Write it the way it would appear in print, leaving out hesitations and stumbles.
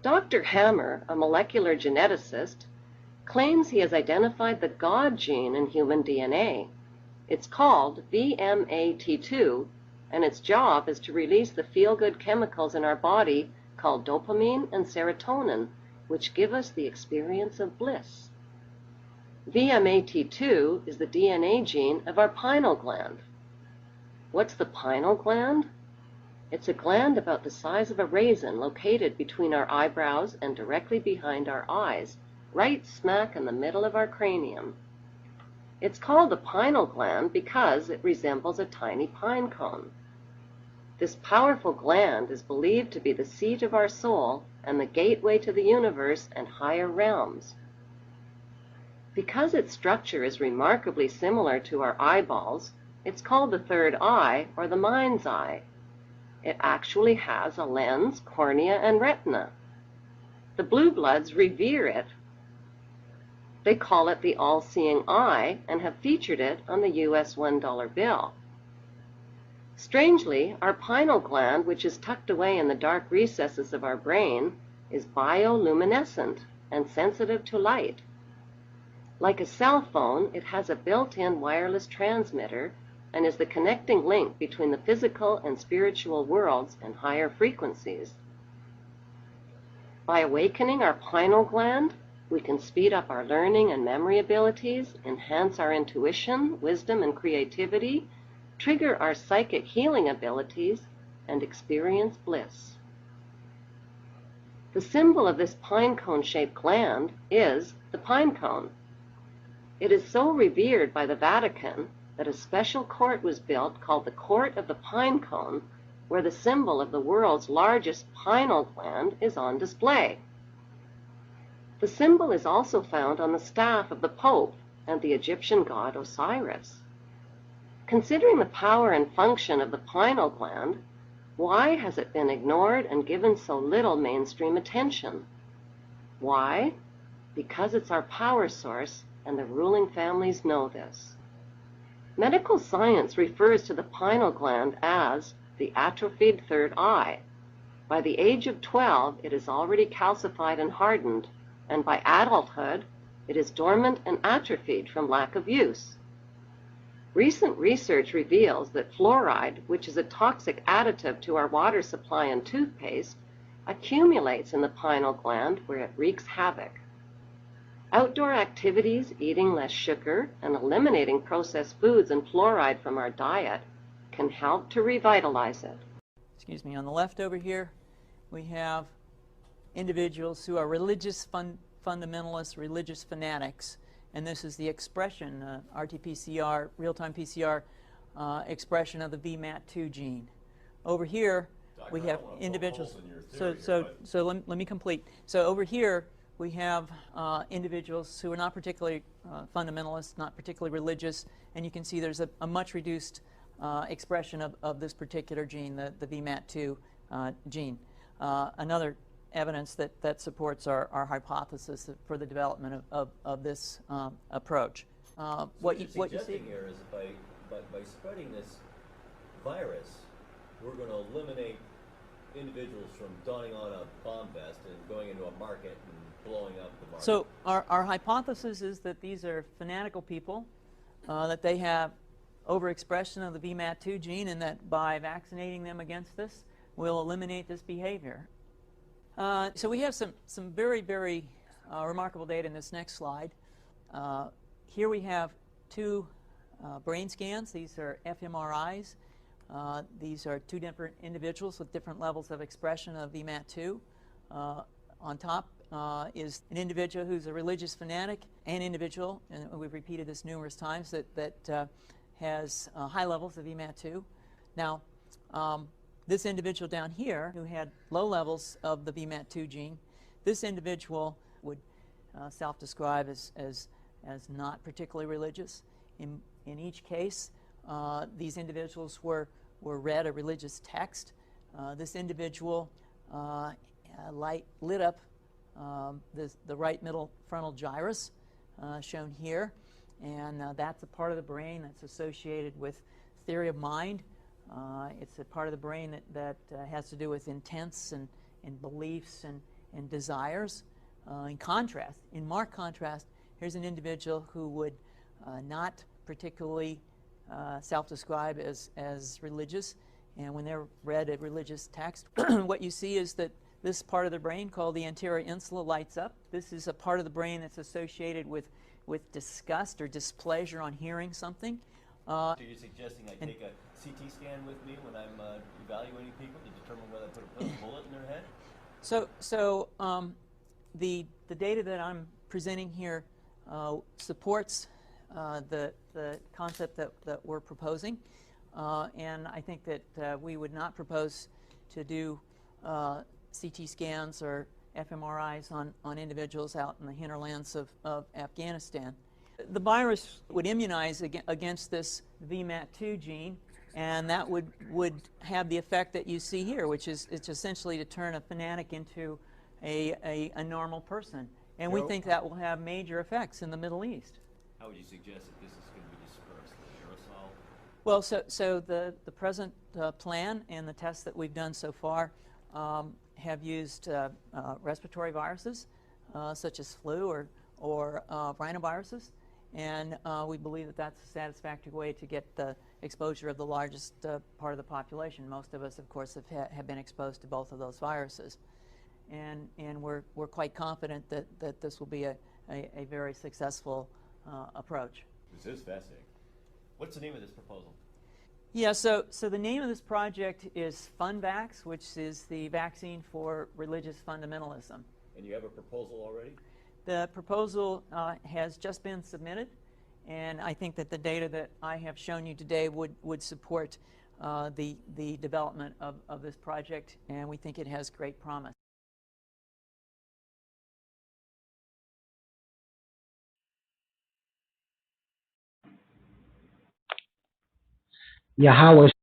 Dr. Hammer, a molecular geneticist, claims he has identified the God gene in human DNA. It's called VMAT2, and its job is to release the feel-good chemicals in our body called dopamine and serotonin, which give us the experience of bliss. VMAT2 is the DNA gene of our pineal gland. What's the pineal gland? It's a gland about the size of a raisin located between our eyebrows and directly behind our eyes, right smack in the middle of our cranium. It's called the pineal gland because it resembles a tiny pine cone. This powerful gland is believed to be the seat of our soul and the gateway to the universe and higher realms. Because its structure is remarkably similar to our eyeballs, it's called the third eye or the mind's eye. It actually has a lens, cornea, and retina. The blue bloods revere it. They call it the all-seeing eye and have featured it on the US $1 bill. Strangely, our pineal gland, which is tucked away in the dark recesses of our brain, is bioluminescent and sensitive to light. Like a cell phone, it has a built-in wireless transmitter and is the connecting link between the physical and spiritual worlds and higher frequencies. By awakening our pineal gland, we can speed up our learning and memory abilities, enhance our intuition, wisdom, and creativity, trigger our psychic healing abilities, and experience bliss. The symbol of this pine cone-shaped gland is the pine cone. It is so revered by the Vatican that a special court was built called the Court of the Pine Cone, where the symbol of the world's largest pineal gland is on display. The symbol is also found on the staff of the Pope and the Egyptian god Osiris. Considering the power and function of the pineal gland, why has it been ignored and given so little mainstream attention? Why? Because it's our power source, and the ruling families know this. Medical science refers to the pineal gland as the atrophied third eye. By the age of 12, it is already calcified and hardened, and by adulthood, it is dormant and atrophied from lack of use. Recent research reveals that fluoride, which is a toxic additive to our water supply and toothpaste, accumulates in the pineal gland where it wreaks havoc. Outdoor activities, eating less sugar, and eliminating processed foods and fluoride from our diet can help to revitalize it. Excuse me, on the left over here, we have individuals who are religious fundamentalists, religious fanatics, and this is the expression, RT-PCR, real-time PCR expression of the VMAT2 gene. Over here, we have individuals. So let me complete. So over here, we have individuals who are not particularly fundamentalist, not particularly religious, and you can see there's a much reduced expression of this particular gene, the VMAT2 gene. Another evidence that supports our hypothesis for the development of this approach. What you see here is by spreading this virus, we're going to eliminate individuals from donning on a bomb vest and going into a market and blowing up the market. So our hypothesis is that these are fanatical people, that they have overexpression of the VMAT2 gene, and that by vaccinating them against this, we'll eliminate this behavior. So we have some very, very remarkable data in this next slide. Here we have two brain scans. These are fMRIs. These are two different individuals with different levels of expression of VMAT2. On top is an individual who's a religious fanatic, an individual, and we've repeated this numerous times, that has high levels of VMAT2. Now, this individual down here who had low levels of the VMAT2 gene, this individual would self-describe as not particularly religious. In each case, these individuals were read a religious text. This individual lit up the right middle frontal gyrus, shown here, and that's a part of the brain that's associated with theory of mind. It's a part of the brain that has to do with intents and beliefs and desires. In contrast, in marked contrast, here's an individual who would not particularly self-describe as religious, and when they're read a religious text, what you see is that this part of the brain called the anterior insula lights up. This is a part of the brain that's associated with disgust or displeasure on hearing something. So you're suggesting I take a CT scan with me when I'm evaluating people to determine whether I put a bullet in their head? The data that I'm presenting here supports the concept that we're proposing, and I think that we would not propose to do CT scans or fMRIs on individuals out in the hinterlands of Afghanistan. The virus would immunize against this VMAT2 gene, and that would have the effect that you see here, which is it's essentially to turn a fanatic into a normal person. And we think that will have major effects in the Middle East. How would you suggest that this is going to be dispersed? The aerosol? Well, so the present plan and the tests that we've done so far have used respiratory viruses such as flu or rhinoviruses, and we believe that that's a satisfactory way to get the exposure of the largest part of the population. Most of us, of course, have been exposed to both of those viruses, and we're quite confident that this will be a very successful approach. This is fascinating. What's the name of this proposal? Yeah, so the name of this project is FunVax, which is the vaccine for religious fundamentalism. And you have a proposal already? The proposal has just been submitted, and I think that the data that I have shown you today would support the development of this project, and we think it has great promise. Yeah, Howard.